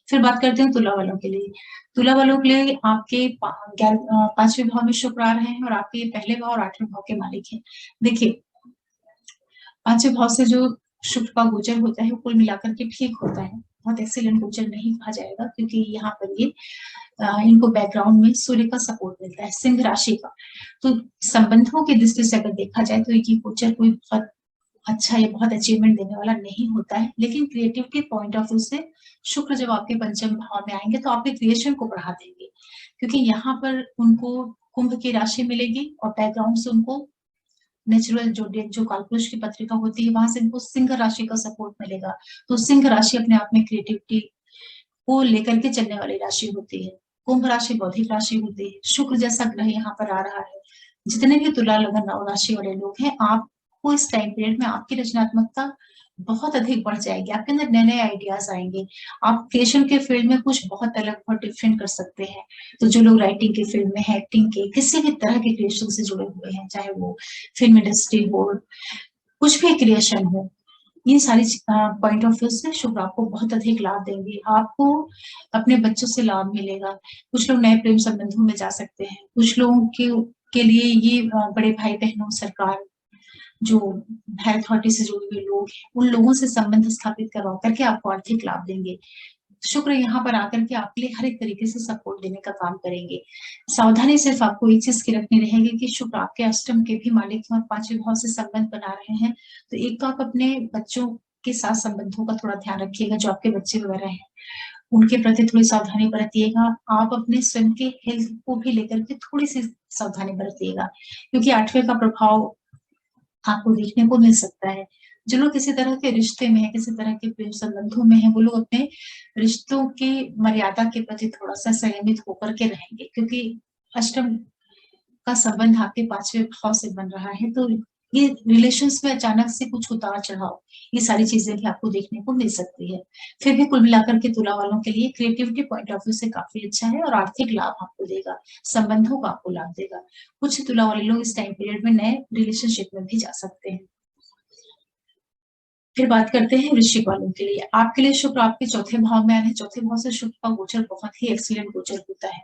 फिर बात करते हैं तुला वालों के लिए। तुला वालों के लिए आपके 5वें भाव में शुक्र आ रहे हैं और आपके पहले भाव और 8वें भाव के मालिक हैं। देखिए 5वें भाव से जो शुक्र का गोचर होता है वो कुल मिलाकर के ठीक होता है, बहुत एक्सीलेंट गोचर नहीं कहा जाएगा क्योंकि यहाँ पर ये इनको बैकग्राउंड में सूर्य का सपोर्ट मिलता है, सिंह राशि का। तो संबंधों की दृष्टि से अगर देखा जाए तो ये गोचर कोई बहुत अच्छा या बहुत अचीवमेंट देने वाला नहीं होता है, लेकिन क्रिएटिविटी पॉइंट ऑफ व्यू से शुक्र जब आपके 5वें भाव में आएंगे तो आपके क्रिएशन को बढ़ा देंगे क्योंकि यहाँ पर उनको कुंभ की राशि मिलेगी और बैकग्राउंड से उनको नेचुरल जो कालपुरुष की पत्रिका होती है वहां से इनको सिंह राशि का सपोर्ट मिलेगा। तो सिंह राशि अपने आप में क्रिएटिविटी को लेकर के चलने वाली राशि होती है। कुंभ राशि बौद्धिक राशि होती है। शुक्र जैसा ग्रह यहाँ पर आ रहा है। जितने भी तुला लगन राशि वाले लोग हैं, आपको इस टाइम पीरियड में आपकी रचनात्मकता बहुत अधिक बढ़ जाएगी, आपके अंदर नए-नए आइडियाज़ आएँगे। आप क्रिएशन के फील्ड में कुछ बहुत अलग, बहुत डिफरेंट कर सकते हैं। तो जो लोग राइटिंग के फील्ड में हैं, एक्टिंग के, किसी भी तरह के क्रिएशन से जुड़े हुए हैं, चाहे वो फ़िल्म इंडस्ट्री हो, कुछ भी क्रिएशन हो, ये सारी पॉइंट ऑफ व्यू से शुक्र आपको बहुत अधिक लाभ देंगे। आपको अपने बच्चों से लाभ मिलेगा। कुछ लोग नए प्रेम संबंधों में जा सकते हैं। कुछ लोगों के लिए ये बड़े भाई-बहनों, सरकार, जो हेल्थ अथॉरिटी से जुड़े हुए लोग हैं, उन लोगों से संबंध स्थापित करवा करके आपको आर्थिक लाभ देंगे। शुक्र यहाँ पर आकर के आपके लिए हर एक तरीके से सपोर्ट देने का काम करेंगे। सावधानी सिर्फ आपको एक चीज़ की रखनी रहेगी कि शुक्र आपके अष्टम के भी मालिक हैं और 5वें भाव से संबंध बना रहे हैं। तो एक तो आप अपने बच्चों के साथ संबंधों का थोड़ा ध्यान रखिएगा, जो आपके बच्चे वगैरह हैं, उनके प्रति थोड़ी सावधानी बरतिएगा। आप अपने स्वयं के हेल्थ को भी लेकर के थोड़ी-सी सावधानी बरतिएगा, क्योंकि 8वें का प्रभाव आपको देखने को मिल सकता है। जो लोग किसी तरह के रिश्ते में हैं, किसी तरह के प्रेम संबंधों में हैं, वो लोग अपने रिश्तों की मर्यादा के प्रति थोड़ा-सा संयमित होकर के रहेंगे, क्योंकि अष्टम का संबंध आपके 5वें भाव से बन रहा है, तो ये रिलेशंस में अचानक से कुछ उतार-चढ़ाव, ये सारी चीज़ें भी आपको देखने को मिल सकती है। फिर भी कुल मिलाकर के तुला वालों के लिए क्रिएटिविटी पॉइंट ऑफ व्यू से काफ़ी अच्छा है और आर्थिक लाभ आपको देगा, संबंधों का आपको लाभ देगा। कुछ तुला वाले लोग इस टाइम पीरियड में नए रिलेशनशिप में भी जा सकते हैं। फिर बात करते हैं वृश्चिक वालों के लिए। आपके लिए शुक्र आपके चौथे भाव में आ रहे हैं। चौथे भाव से शुक्र का गोचर बहुत ही एक्सीलेंट गोचर होता है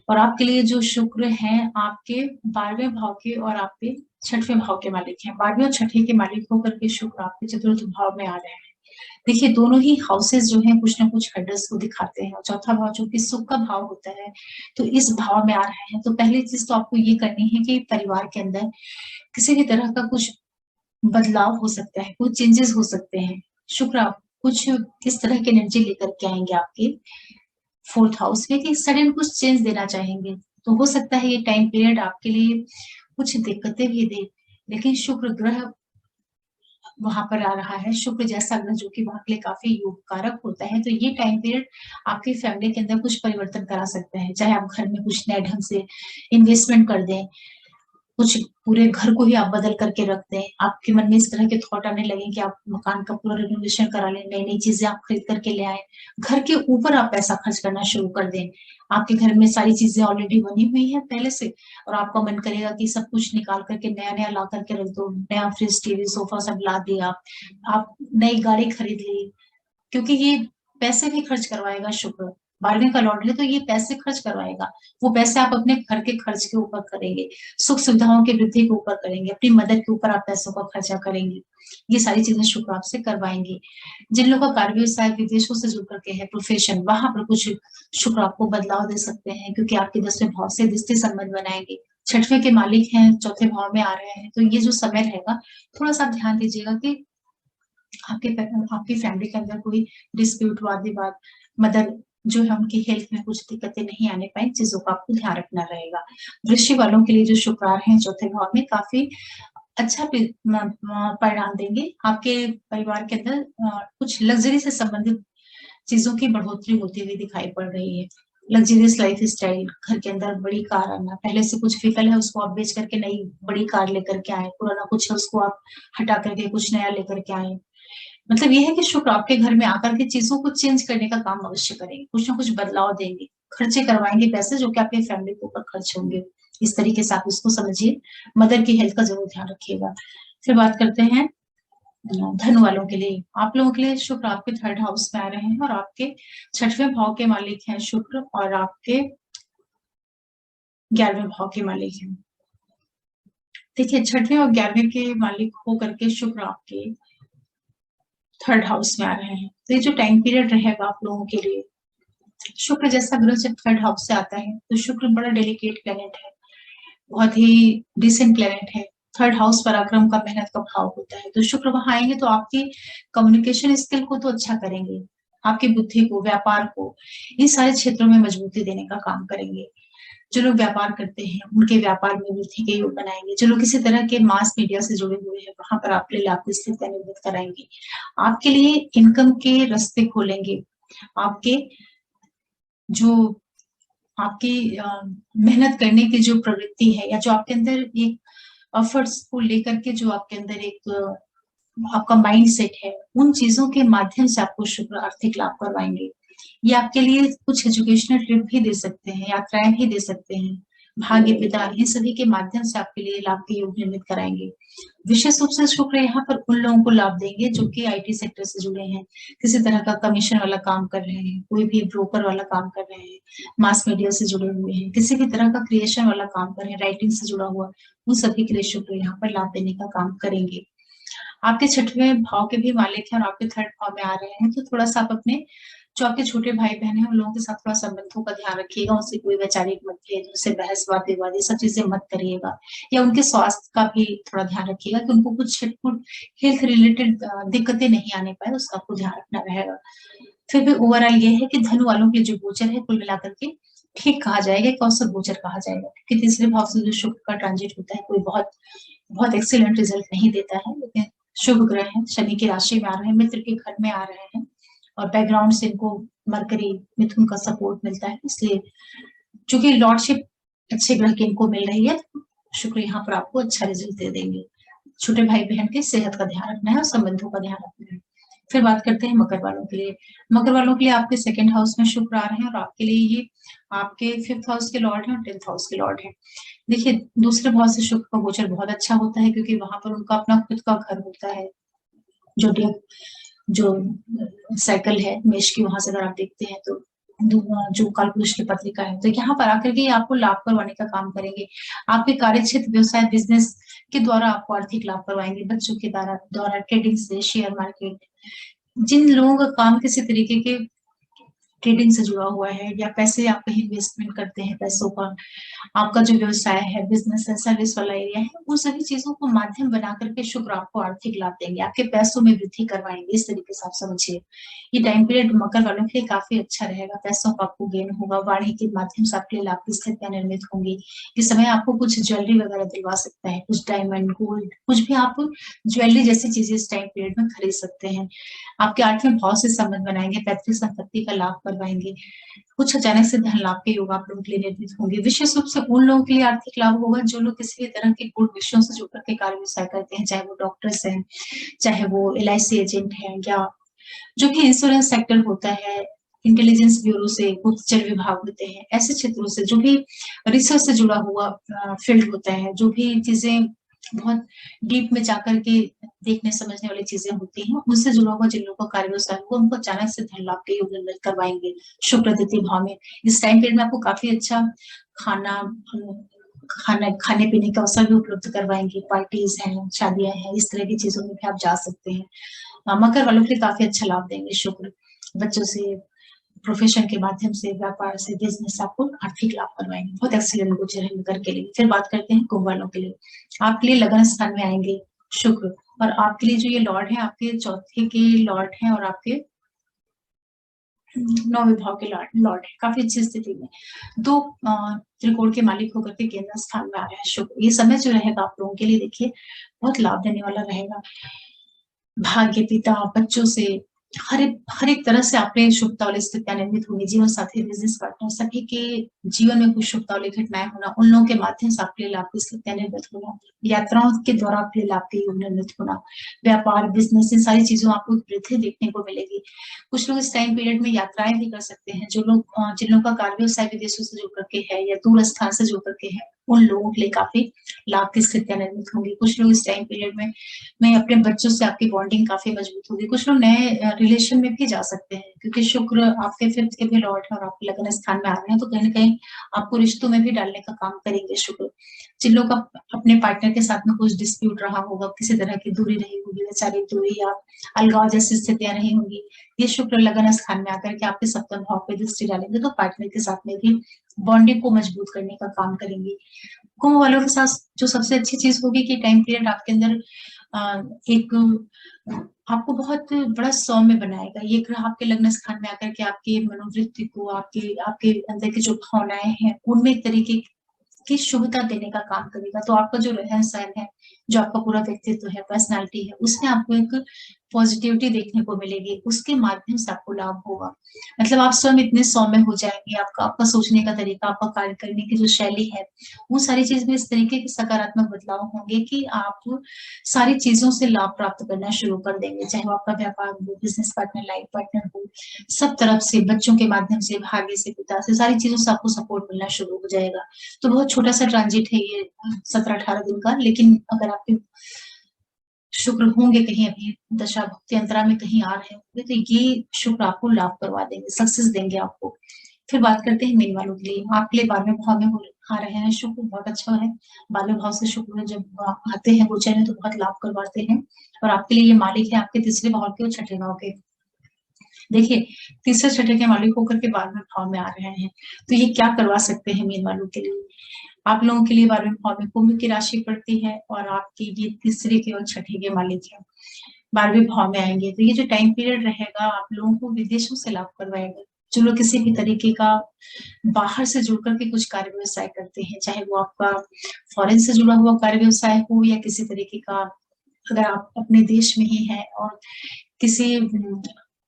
और आपके लिए जो शुक्र हैं आपके 12वें भाव के और आपके 6वें भाव के मालिक हैं। 12वें और 6ठे के मालिक होकर के शुक्र आपके चतुर्थ भाव में आ रहे हैं। देखिए, दोनों ही हाउसेस जो हैं कुछ न कुछ हेडर्स को दिखाते हैं और चौथा भाव जो कि सुख का भाव होता है, तो इस भाव में आ रहे हैं। तो पहली चीज़ तो आपको ये करनी है कि परिवार के अंदर किसी भी तरह का कुछ बदलाव हो सकता है, कुछ चेंजेस हो सकते हैं। शुक्र आप कुछ इस तरह की एनर्जी लेकर के आएँगे आपके 4th हाउस में कि सडन कुछ चेंज देना चाहेंगे। तो हो सकता है ये टाइम पीरियड आपके लिए कुछ दिक्कतें भी दे, लेकिन शुक्र ग्रह वहाँ पर आ रहा है, शुक्र जैसा ग्रह जो कि वहाँ के लिए काफ़ी योग कारक होता है, तो ये टाइम पीरियड आपकी फैमिली के अंदर कुछ परिवर्तन करा सकता है। चाहे आप घर में कुछ नए ढंग से इन्वेस्टमेंट कर दें, कुछ पूरे घर को ही आप बदल करके रख दें। आपके मन में इस तरह के थॉट आने लगे कि आप मकान का पूरा रिनोवेशन करा लें, नई-नई चीज़ें आप खरीद करके ले आएँ। घर के ऊपर आप पैसा खर्च करना शुरू कर दें। आपके घर में सारी चीज़ें ऑलरेडी बनी हुई हैं पहले से और आपका मन करेगा कि सब कुछ निकाल कर के नया-नया ला कर के रख दो। नया फ्रिज, टीवी, सोफ़ा सब ला दिया। आप नई गाड़ी खरीद ली। क्योंकि ये पैसे भी खर्च करवाएगा शुक्र, 12वें का लॉर्ड है तो ये पैसे खर्च करवाएगा। वो पैसे आप अपने घर के खर्च के ऊपर करेंगे, सुख-सुविधाओं की वृद्धि के ऊपर करेंगे, अपनी मदद के ऊपर आप पैसों का खर्चा करेंगे। ये सारी चीज़ें शुक्र आपसे करवाएँगे। जिन लोगों का कार्य व्यवसाय विदेशों से जुड़ कर के है, प्रोफ़ेशन, वहाँ पर कुछ शुक्र आपको बदलाव दे सकते हैं क्योंकि आपके 10वें भाव से रिश्ते संबंध बनाएँगे। 6वें के मालिक हैं, चौथे भाव में आ रहे हैं, तो ये जो समय रहेगा, थोड़ा-सा आप ध्यान दीजिएगा कि आपकी फैमिली के अंदर कोई डिस्प्यूट, वाद-विवाद, मदर जो है उनकी हेल्थ में कुछ दिक्कतें नहीं आने पाएँ, चीज़ों का आपको ध्यान रखना रहेगा। वृश्चिक वालों के लिए जो शुक्र आ रहे हैं चौथे भाव में काफ़ी अच्छा परिणाम देंगे। आपके परिवार के अंदर कुछ लग्ज़री से संबंधित चीज़ों की बढ़ोतरी होती हुई दिखाई पड़ रही है। लग्ज़रियस लाइफ़स्टाइल, घर के अंदर बड़ी कार आना, पहले से कुछ फ़िकल है उसको आप बेच कर के नई बड़ी कार लेकर के आएँ, पुराना कुछ है उसको आप हटा कर के कुछ नया लेकर के आएँ। मतलब ये है कि शुक्र आपके घर में आकर के चीज़ों को चेंज करने का काम अवश्य करेंगे, कुछ न कुछ बदलाव देंगे, खर्चे करवाएँगे पैसे जो कि आपकी फैमिली के ऊपर खर्च होंगे। इस तरीके से आप इसको समझिए, मदर की हेल्थ का ज़रूर ध्यान रखिएगा। फिर बात करते हैं धन वालों के लिए। आप लोगों के लिए शुक्र आपके 3rd हाउस में आ रहे हैं और आपके 6वें भाव के मालिक हैं शुक्र और आपके 11वें भाव के मालिक हैं। देखिए 6वें और 11वें के मालिक होकर के शुक्र आपके 3rd हाउस में आ रहे हैं। तो ये जो टाइम पीरियड रहेगा आप लोगों के लिए, शुक्र जैसा ग्रह जब 3rd हाउस से आता है, तो शुक्र बड़ा डेलिकेट प्लैनेट है, बहुत ही डिसेंट प्लैनेट है। 3rd हाउस पराक्रम का, मेहनत का भाव होता है। तो शुक्र वहाँ आएँगे तो आपकी कम्युनिकेशन स्किल को तो अच्छा करेंगे, आपकी बुद्धि को, व्यापार को, इन सारे क्षेत्रों में मजबूती देने का काम करेंगे। जो लोग व्यापार करते हैं, उनके व्यापार में वृद्धि के योग बनाएँगे। जो लोग किसी तरह के मास मीडिया से जुड़े हुए हैं, वहाँ पर आपके लिए लाभ की स्थितियाँ निर्मित कराएँगे। आपके लिए इनकम के रास्ते खोलेंगे। आपके जो आपकी मेहनत करने की जो प्रवृत्ति है या जो आपके अंदर एक एफर्ट्स को लेकर के जो आपके अंदर एक आपका माइंड सेट है, उन चीजों के माध्यम से आपको शुक्र आर्थिक लाभ करवाएंगे। ये आपके लिए कुछ एजुकेशनल ट्रिप भी दे सकते हैं, यात्राएं भी दे सकते हैं, भाग्य पिता, इन सभी के माध्यम से आपके लिए लाभ के योग निर्मित कराएंगे। विशेष रूप से शुक्र यहाँ पर उन लोगों को लाभ देंगे जो कि आईटी सेक्टर से जुड़े हैं, किसी तरह का कमीशन वाला काम कर रहे हैं, कोई भी ब्रोकर वाला काम कर रहे हैं, मास मीडिया से जुड़े हुए हैं, किसी भी तरह का क्रिएशन वाला काम कर रहे हैं, राइटिंग से जुड़ा हुआ, उन सभी के लिए शुक्र यहाँ पर लाभ देने का काम करेंगे। आपके छठवें भाव के भी मालिक हैं और आपके थर्ड भाव में आ रहे हैं, तो थोड़ा सा आप अपने जो आपके छोटे भाई बहन हैं उन लोगों के साथ थोड़ा संबंधों का ध्यान रखिएगा, उनसे कोई वैचारिक मतभेद, उनसे बहस वाद ये सब चीजें मत करिएगा, या उनके स्वास्थ्य का भी थोड़ा ध्यान रखिएगा कि उनको कुछ छिटपुट हेल्थ रिलेटेड दिक्कतें नहीं आने पाए, उसका आपको ध्यान रखना रहेगा। फिर भी ओवरऑल ये है कि धनु वालों के जो गोचर है कुल मिलाकर के ठीक कहा जाएगा, कौशल गोचर कहा जाएगा, क्योंकि तीसरे भाव से जो शुक्र का ट्रांजिट होता है कोई बहुत बहुत एक्सीलेंट रिजल्ट नहीं देता है, लेकिन शुभ ग्रह हैं, शनि की राशि में आ रहे हैं, मित्र के घर में आ रहे हैं, और बैकग्राउंड से इनको मरकरी मिथुन का सपोर्ट मिलता है, इसलिए चूंकि लॉर्डशिप अच्छे ग्रह की इनको मिल रही है, शुक्र यहाँ पर आपको अच्छा रिजल्ट दे देंगे। छोटे भाई बहन के सेहत का ध्यान रखना है और संबंधों का ध्यान रखना है। फिर बात करते हैं मकर वालों के लिए। मकर वालों के लिए आपके सेकंड हाउस में शुक्र आ रहे हैं और आपके लिए ये आपके फिफ्थ हाउस के लॉर्ड हैं और 10th हाउस के लॉर्ड हैं। देखिए, दूसरे भाव से शुक्र का गोचर बहुत अच्छा होता है, क्योंकि वहां पर उनका अपना खुद का घर होता है, जो जो साइकिल है मेष की, वहां से अगर आप देखते हैं तो जो कालपुरुष की पत्रिका है, तो यहाँ पर आकर के आपको लाभ करवाने का काम करेंगे। आपके कार्य क्षेत्र, व्यवसाय, बिजनेस के द्वारा आपको आर्थिक लाभ करवाएंगे, बच्चों के द्वारा ट्रेडिंग से, शेयर मार्केट, जिन लोगों का काम किसी तरीके के ट्रेडिंग से जुड़ा हुआ है, या पैसे आप कहीं इन्वेस्टमेंट करते हैं पैसों का, आपका जो व्यवसाय है, बिजनेस है, सर्विस वाला एरिया है, उन सभी चीजों को माध्यम बना करके शुक्र आपको आर्थिक लाभ देंगे, आपके पैसों में वृद्धि करवाएंगे, इस तरीके से आप समझिए। ये टाइम पीरियड मकर वालों के लिए काफी अच्छा रहेगा, पैसों का आपको गेन होगा, वाणी के माध्यम से आपके लिए लाभ की स्थितियां निर्मित होंगी। इस समय आपको कुछ ज्वेलरी वगैरह दिलवा सकता है, कुछ डायमंड, गोल्ड, कुछ भी आप ज्वेलरी जैसी चीजें इस टाइम पीरियड में खरीद सकते हैं। आपके 8वें भाव से संबंध बनाएंगे, पैतृक संपत्ति का लाभ करवाएंगे, कुछ अचानक से धन लाभ के योग आप लोगों के लिए निर्मित होंगे। विशेष रूप से उन लोगों के लिए आर्थिक लाभ होगा जो लोग किसी भी तरह के गुण विषयों से जुड़ करके कार्य व्यवसाय करते हैं, चाहे वो डॉक्टर्स हैं, चाहे वो एलआईसी एजेंट है, या जो भी इंश्योरेंस सेक्टर होता है, इंटेलिजेंस ब्यूरो से गुप्तचर विभाग होते हैं, ऐसे क्षेत्रों से, जो भी रिसर्च से जुड़ा हुआ फील्ड होता है, जो भी चीजें बहुत डीप में जाकर के देखने समझने वाली चीजें होती हैं, उनसे जुड़ा हुआ जिन लोगों का कार्य व्यवसाय होगा, उनको अचानक से धन लाभ के योग निर्मित करवाएंगे शुक्र द्वितीय भाव में। इस टाइम पीरियड में आपको काफी अच्छा खाना खाने पीने का अवसर भी उपलब्ध करवाएंगे, पार्टीज हैं, शादियां हैं, इस तरह की चीजों में भी आप जा सकते हैं। मकर वालों के लिए काफी अच्छा लाभ देंगे शुक्र, बच्चों से, प्रोफेशन के माध्यम से, व्यापार से, बिजनेस आपको आर्थिक लाभ करवाएंगे, बहुत एक्सीलेंट गोचर है मकर के लिए। फिर बात करते हैं कुंभ वालों के लिए। आपके लिए लगन स्थान में आएंगे शुक्र, और आपके लिए जो ये लॉर्ड है, आपके चौथे के लॉर्ड है और आपके 9वें भाव के लॉर्ड है, काफी अच्छी स्थिति में, दो त्रिकोण के मालिक होकर के केंद्र स्थान में आ रहे हैं शुक्र। ये समय जो रहेगा आप लोगों के लिए देखिए बहुत लाभ देने वाला रहेगा, भाग्य पिता, बच्चों से, हर एक तरह से आपने शुभता वाली स्थितियां निर्मित होंगी, जीवन साथी, बिजनेस पार्टनर, सभी के जीवन में कुछ शुभता वाली घटनाएं होना, उन लोगों के माध्यम से आपके लिए लाभ की स्थितियां निर्मित होना, यात्राओं के द्वारा आपके लिए लाभ के योग निर्मित होना, व्यापार, बिजनेस, इन सारी चीजों आपको वृद्धि देखने को मिलेगी। कुछ लोग इस टाइम पीरियड में यात्राएं भी कर सकते हैं, जो लोग जिन लोगों का कार्य व्यवसाय विदेशों से जुड़ करके है या दूर स्थान से जुड़ करके है, उन लोगों के लिए काफी लाभ की स्थितियां निर्मित होंगी। कुछ लोग इस टाइम पीरियड में अपने बच्चों से आपकी बॉन्डिंग काफी मजबूत होगी, कुछ लोग नए रिलेशन में भी जा सकते हैं, क्योंकि शुक्र आपके फिफ्थ के भी लॉर्ड है और आपके लगन स्थान में आ रहे हैं, तो कहीं ना कहीं आपको रिश्तों में भी डालने का काम करेंगे शुक्र। जिन लोग अपने पार्टनर के साथ में कुछ डिस्प्यूट रहा होगा, किसी तरह की दूरी रही होगी, वैचारिक दूरी या अलगाव जैसी स्थितियां रही होंगी, ये शुक्र लगन स्थान में आकर के आपके सप्तम भाव पे दृष्टि डालेंगे, तो पार्टनर के साथ में भी बॉन्डिंग को मजबूत करने का काम करेंगे। कुंभ वालों के साथ जो सबसे अच्छी चीज होगी कि टाइम पीरियड आपके अंदर एक आपको बहुत बड़ा सौम्य बनाएगा। ये ग्रह आपके लग्न स्थान में आकर के आपकी मनोवृत्ति को, आपके आपके अंदर की जो भावनाएं हैं, उनमें एक तरीके की शुभता देने का काम करेगा। तो आपका जो रहन सहन है, जो आपका पूरा व्यक्तित्व है, पर्सनालिटी है, उसमें आपको एक पॉजिटिविटी देखने को मिलेगी, उसके माध्यम से आपको लाभ होगा। मतलब आप स्वयं इतने सौम्य हो जाएंगे, आपका आपका सोचने का तरीका, आपका कार्य करने की जो शैली है, वो सारी चीज में इस तरीके के सकारात्मक बदलाव होंगे कि आप सारी चीजों से लाभ प्राप्त करना शुरू कर देंगे, चाहे वो आपका व्यापार हो, बिजनेस पार्टनर, लाइफ पार्टनर हो, सब तरफ से, बच्चों के माध्यम से, भाग्य से, पिता से, सारी चीजों से आपको सपोर्ट मिलना शुरू हो जाएगा। तो बहुत छोटा सा ट्रांजिट है ये 17-18 दिन का, लेकिन अगर आपके शुक्र होंगे कहीं अभी दशा भुक्ति अंतरा में कहीं आ रहे होंगे, तो ये शुक्र आपको लाभ करवा देंगे, सक्सेस देंगे आपको। फिर बात करते हैं मीन वालों के लिए। आपके लिए 12वें भाव में आ रहे हैं शुक्र, बहुत अच्छा है। 12वें भाव से शुक्र जब आते हैं गोचर में तो बहुत लाभ करवाते हैं, और आपके लिए ये मालिक है आपके तीसरे भाव के और छठे भाव के। देखिए, तीसरे छठे के मालिक होकर के 12वें भाव में आ रहे हैं, तो ये क्या करवा सकते हैं मीन वालों के लिए। आप लोगों के लिए 12वें भाव में कुंभ की राशि पड़ती है, और आपकी ये तीसरे के और छठे के मालिक है, 12वें भाव में आएंगे। तो ये जो टाइम पीरियड रहेगा आप लोगों को विदेशों से लाभ करवाएगा। जो लोग किसी भी तरीके का बाहर से जुड़ करके कुछ कार्य व्यवसाय करते हैं, चाहे वो आपका फॉरेन से जुड़ा हुआ कार्य व्यवसाय हो या किसी तरीके का, अगर आप अपने देश में ही हैं और किसी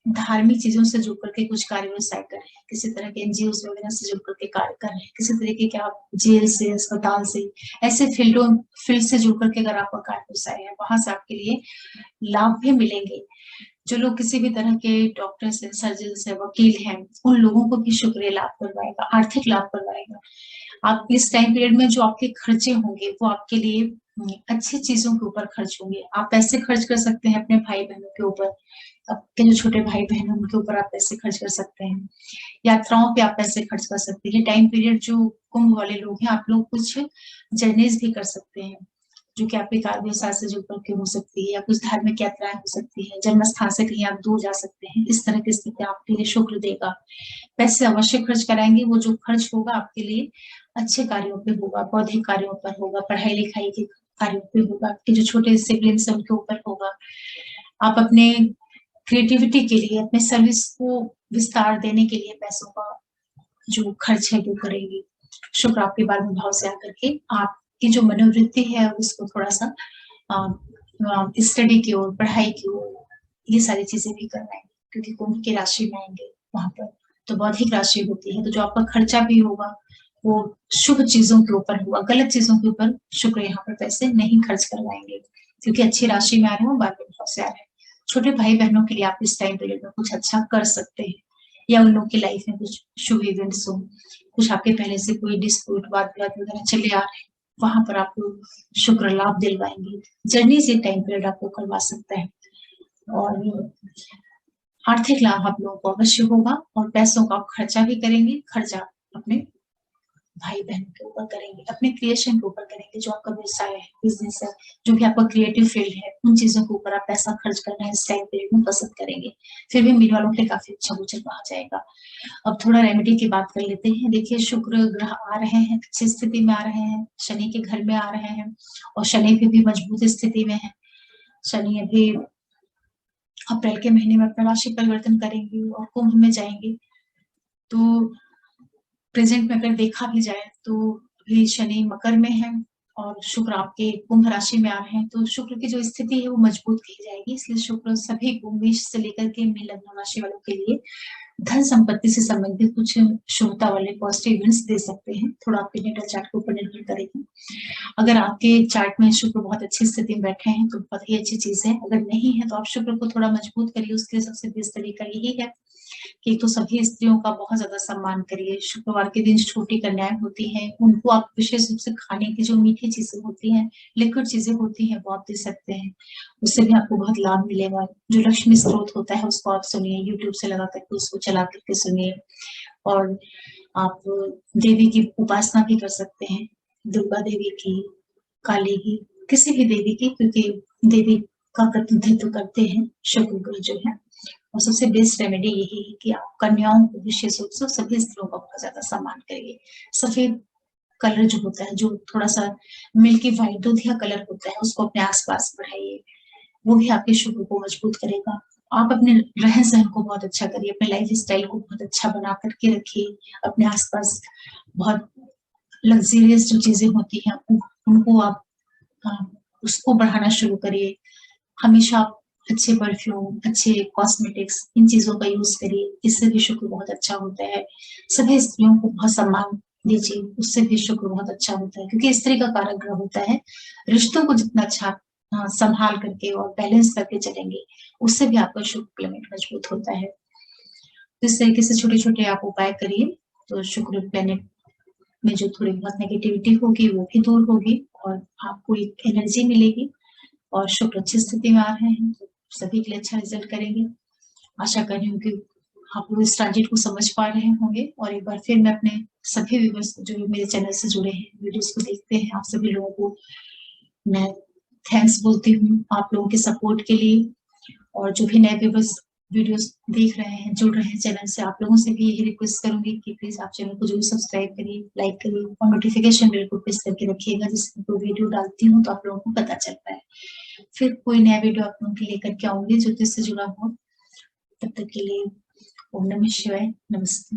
धार्मिक चीजों से जुड़ करके कुछ कार्य व्यवसाय कर रहे हैं, किसी तरह के एनजीओ वगैरह से जुड़ करके कार्य कर रहे हैं, किसी तरीके के आप जेल से, अस्पताल से, ऐसे फील्ड से जुड़ करके अगर आपका कार्य व्यवसाय है, वहां से आपके लिए लाभ भी मिलेंगे। जो लोग किसी भी तरह के डॉक्टर्स है, सर्जन है, वकील हैं, उन लोगों को भी शुक्र लाभ करवाएगा, आर्थिक लाभ करवाएगा। आप इस टाइम पीरियड में जो आपके खर्चे होंगे वो आपके लिए अच्छी चीजों के ऊपर खर्च होंगे। आप पैसे खर्च कर सकते हैं अपने भाई बहनों के ऊपर, आपके जो छोटे भाई बहन हैं उनके ऊपर आप पैसे खर्च कर सकते हैं, यात्राओं पे आप पैसे खर्च कर सकते हैं। टाइम पीरियड जो कुंभ वाले लोग हैं, आप लोग कुछ जर्नीज भी कर सकते हैं, जो कि आपके कार्य व्यवसाय से जुड़ के हो सकती है, या कुछ धार्मिक यात्राएं हो सकती है, जन्म स्थान से कहीं आप दूर जा सकते हैं। इस तरह की स्थिति आपके लिए शुक्र देगा। पैसे अवश्य खर्च कराएंगे, वो जो खर्च होगा आपके लिए अच्छे कार्यों पे होगा, बौद्धिक कार्यों पर होगा, पढ़ाई लिखाई के कार्यों पे होगा, आपके जो छोटे सिबलिंग्स है उनके ऊपर होगा। आप अपने क्रिएटिविटी के लिए, अपने सर्विस को विस्तार देने के लिए पैसों का जो खर्च है वो करेंगे। शुक्र आपके 12वें भाव से आकर के आपकी जो मनोवृत्ति है उसको थोड़ा सा स्टडी की ओर, पढ़ाई की ओर, ये सारी चीजें भी करवाएंगे, क्योंकि कुंभ की राशि में आएंगे वहां पर तो बौद्धिक राशि होती है, तो जो आपका खर्चा भी होगा वो शुभ चीजों के ऊपर होगा, गलत चीजों के ऊपर शुक्र यहाँ पर पैसे नहीं खर्च करवाएंगे, क्योंकि अच्छी राशि में आ रहे हैं, 12वें भाव से आ रहे हैं। छोटे भाई बहनों के लिए आप इस टाइम पीरियड में कुछ अच्छा कर सकते हैं, या उन लोग की लाइफ में कुछ शुभ इवेंट्स हो, कुछ आपके पहले से कोई डिस्प्यूट, वाद विवाद वगैरह चले आ रहे हैं, वहां पर आपको शुक्र लाभ दिलवाएंगे। जर्नी से टाइम पीरियड आपको करवा सकता है, और आर्थिक लाभ आप लोगों को अवश्य होगा, और पैसों का खर्चा भी करेंगे, खर्चा अपने भाई बहन के ऊपर करेंगे, अपने क्रिएशन के ऊपर करेंगे, जो आपका व्यवसाय है, बिजनेस है, जो भी आपका क्रिएटिव फील्ड है, उन चीजों के ऊपर आप पैसा खर्च करना इस टाइम पीरियड में पसंद करेंगे। फिर भी मीन वालों के लिए काफी अच्छा गोचर कहा जाएगा। अब थोड़ा रेमेडी की बात कर लेते हैं। देखिए, शुक्र ग्रह आ रहे हैं, अच्छी स्थिति में आ रहे हैं, शनि के घर में आ रहे हैं, और शनि भी मजबूत स्थिति में है। शनि अभी अप्रैल के महीने में अपना राशि परिवर्तन करेंगे और कुंभ में जाएंगे। तो प्रेजेंट में अगर देखा भी जाए तो अभी शनि मकर में है और शुक्र आपके कुंभ राशि में आ रहे हैं, तो शुक्र की जो स्थिति है वो मजबूत की जाएगी। इसलिए शुक्र सभी कुंभ से लेकर के मीन लग्न राशि वालों के लिए धन संपत्ति से संबंधित कुछ शुभता वाले पॉजिटिव इवेंट्स दे सकते हैं। थोड़ा आपके नेटल चार्ट के ऊपर निर्भर करेगा। अगर आपके चार्ट में शुक्र बहुत अच्छी स्थिति में बैठे हैं तो बहुत ही अच्छी चीज है, अगर नहीं है तो आप शुक्र को थोड़ा मजबूत करिए। उसके लिए सबसे बेस्ट तरीका यही है कि तो सभी स्त्रियों का बहुत ज्यादा सम्मान करिए। शुक्रवार के दिन छोटी कन्याएं होती हैं, उनको आप विशेष रूप से खाने की जो मीठी चीजें होती हैं, लिक्विड चीजें होती हैं, वो आप दे सकते हैं, उससे भी आपको बहुत लाभ मिलेगा। जो लक्ष्मी स्रोत होता है उसको आप सुनिए, यूट्यूब से लगा करके उसको चला करके सुनिए। और आप देवी की उपासना भी कर सकते हैं, दुर्गा देवी की, काली की, किसी भी देवी की, क्योंकि देवी का प्रतिनिधित्व करते हैं शुक्र ग्रह जो है। और सबसे बेस्ट रेमेडी यही है कि आप कन्याओं को विशेष रूप से, सभी स्त्रियों का बहुत ज्यादा सम्मान करिए। सफेद कलर जो होता है, जो थोड़ा सा मिल्की व्हाइट दूधिया कलर होता है, उसको अपने आसपास बढ़ाइए, वो भी आपके शुक्र को मजबूत करेगा। आप अपने रहन सहन को बहुत अच्छा करिए, अपने लाइफ स्टाइल को बहुत अच्छा बना करके रखिए। अपने आसपास बहुत लग्जरियस जो चीजें होती हैं उनको आप उसको बढ़ाना शुरू करिए। हमेशा आप अच्छे परफ्यूम, अच्छे कॉस्मेटिक्स इन चीज़ों का यूज़ करिए, इससे भी शुक्र बहुत अच्छा होता है। सभी स्त्रियों को बहुत सम्मान दीजिए, उससे भी शुक्र बहुत अच्छा होता है क्योंकि स्त्री का कारक ग्रह होता है। रिश्तों को जितना अच्छा संभाल करके और बैलेंस करके चलेंगे, उससे भी आपका शुक्र प्लैनेट मजबूत होता है। तो इस तरीके से छोटे-छोटे आप उपाय करिए, तो शुक्र प्लैनेट में जो थोड़ी बहुत नेगेटिविटी होगी वो भी दूर होगी और आपको एक एनर्जी मिलेगी और शुक्र अच्छी स्थिति में आ रहे हैं, तो सभी के लिए अच्छा रिज़ल्ट करेंगे। आशा कर रही हूँ कि आप लोग इस ट्रांजिट को समझ पा रहे होंगे और एक बार फिर मैं अपने सभी व्यूअर्स जो लोग मेरे चैनल से जुड़े हैं, वीडियोज़ को देखते हैं, आप सभी लोगों को मैं थैंक्स बोलती हूँ आप लोगों के सपोर्ट के लिए और जो भी नए व्यूअर्स वीडियोज़ देख रहे हैं, जुड़ रहे हैं चैनल से, आप लोगों से भी यही रिक्वेस्ट करूँगी कि प्लीज़ आप चैनल को ज़रूर सब्सक्राइब करिए, लाइक करिए और नोटिफ़िकेशन बेल को प्रेस करके रखिएगा जिससे कोई वीडियो डालती हूँ तो आप लोगों को पता चल पाए। फिर कोई नया वीडियो आप लोगों के लिए लेकर के आऊँगी ज्योतिष से जुड़ा हो। तब तक के लिए ओम नमः शिवाय, नमस्ते।